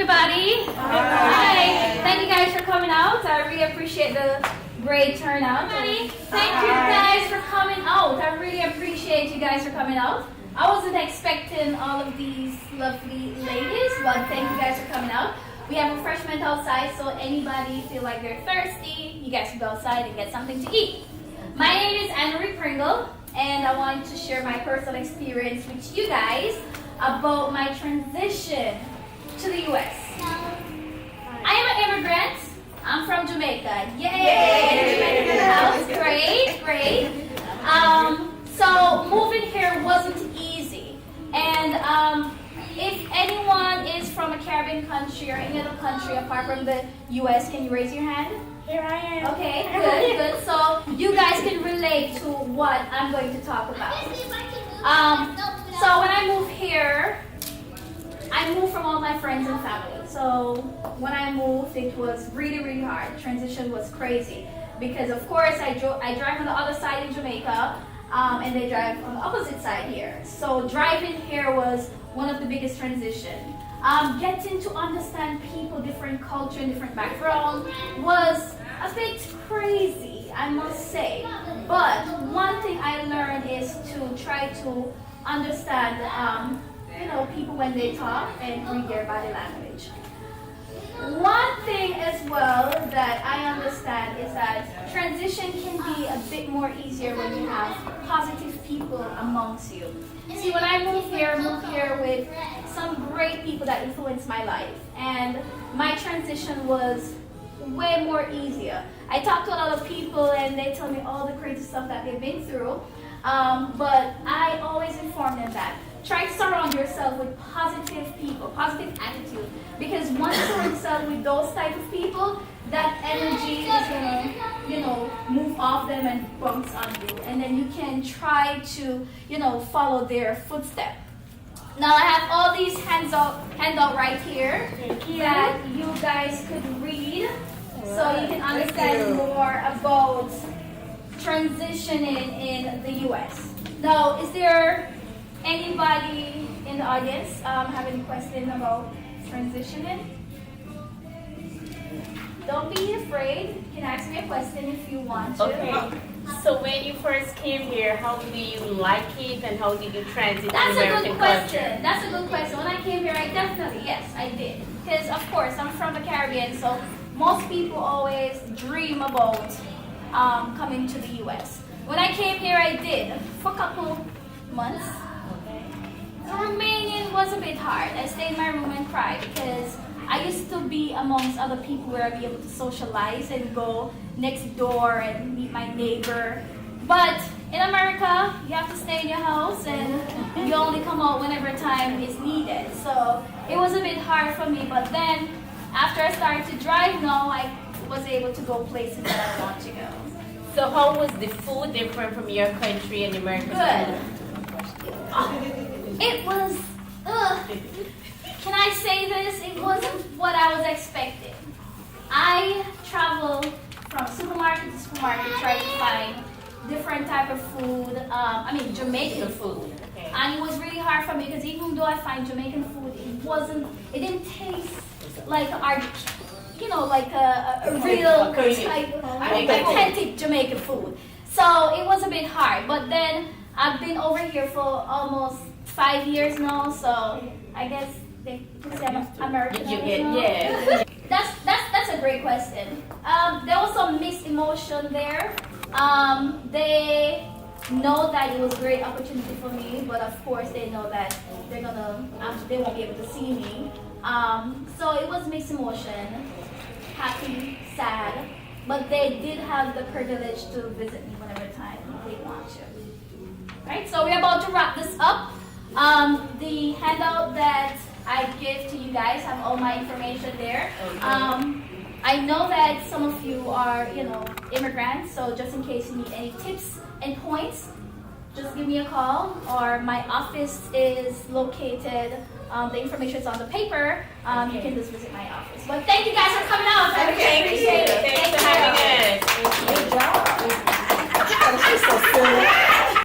everybody. Hi. Thank you guys for coming out. I really appreciate the great turnout. Thank you guys for coming out. I really appreciate you guys for coming out. I wasn't expecting all of these lovely ladies, but thank you guys for coming out. We have refreshment outside, so anybody feel like they're thirsty, you guys can go outside and get something to eat. My name is Anne-Marie Pringle, and I wanted to share my personal experience with you guys about my transition to the U.S. I am an immigrant. I'm from Jamaica. Yay! Jamaica in the house. Great, great. So moving here wasn't easy. And if anyone is from a Caribbean country or any other country apart from the U.S., can you raise your hand? Here I am. Okay, good, good. So you guys can relate to what I'm going to talk about. So when I moved here, I moved from all my friends and family. So when I moved, it was really, really hard. Transition was crazy because, of course, I drive on the other side in Jamaica, and they drive on the opposite side here. So driving here was one of the biggest transition. Getting to understand people, different culture, different background was a bit crazy, I must say. But one thing I learned is to try to understand, people when they talk and read their body language. One thing as well that I understand is that transition can be a bit more easier when you have positive people amongst you. See, when I moved here with some great people that influenced my life, and my transition was way more easier. I talk to a lot of people and they tell me all the crazy stuff that they've been through, but I always inform them that try to surround yourself with positive people, positive attitude, because once you surround yourself with those type of people, that energy is gonna, move off them and bounce on you, and then you can try to, follow their footsteps. Now I have all these handout right here that you guys could read, so you can understand more about transitioning in the U.S. Now, is there anybody in the audience have any question about transitioning? Don't be afraid. You can ask me a question if you want to. Okay. So when you first came here, how do you like it and how did you transit That's to a American good question. culture? That's a good question. When I came here, yes, I did. Because of course, I'm from the Caribbean, so most people always dream about coming to the U.S. When I came here, I did for a couple months. Romanian was a bit hard. I stayed in my room and cried because I used to be amongst other people where I'd be able to socialize and go next door and meet my neighbor. But in America, you have to stay in your house and you only come out whenever time is needed. So it was a bit hard for me, but then after I started to drive now, I was able to go places that I want to go. So how was the food different from your country and American food? It was, can I say this? It wasn't what I was expecting. I traveled from supermarket to supermarket trying to find different type of food, Jamaican food. Okay. And it was really hard for me because even though I find Jamaican food, it didn't taste like our, like a real, authentic Jamaican food. So it was a bit hard. But then I've been over here for almost 5 years now, so I guess they can say I'm American. Yeah. That's a great question. There was some mixed emotion there. They know that it was a great opportunity for me, but of course they know that they won't be able to see me. So it was mixed emotion, happy, sad, but they did have the privilege to visit me whenever time they want to. Right, so we're about to wrap this up. The handout that I give to you guys have all my information there. Okay. I know that some of you are, immigrants, so just in case you need any tips and points, just give me a call, or my office is located, the information is on the paper. You can just visit my office. But thank you guys for coming out. I really appreciate it. Thanks for having us. Good job. She's so silly.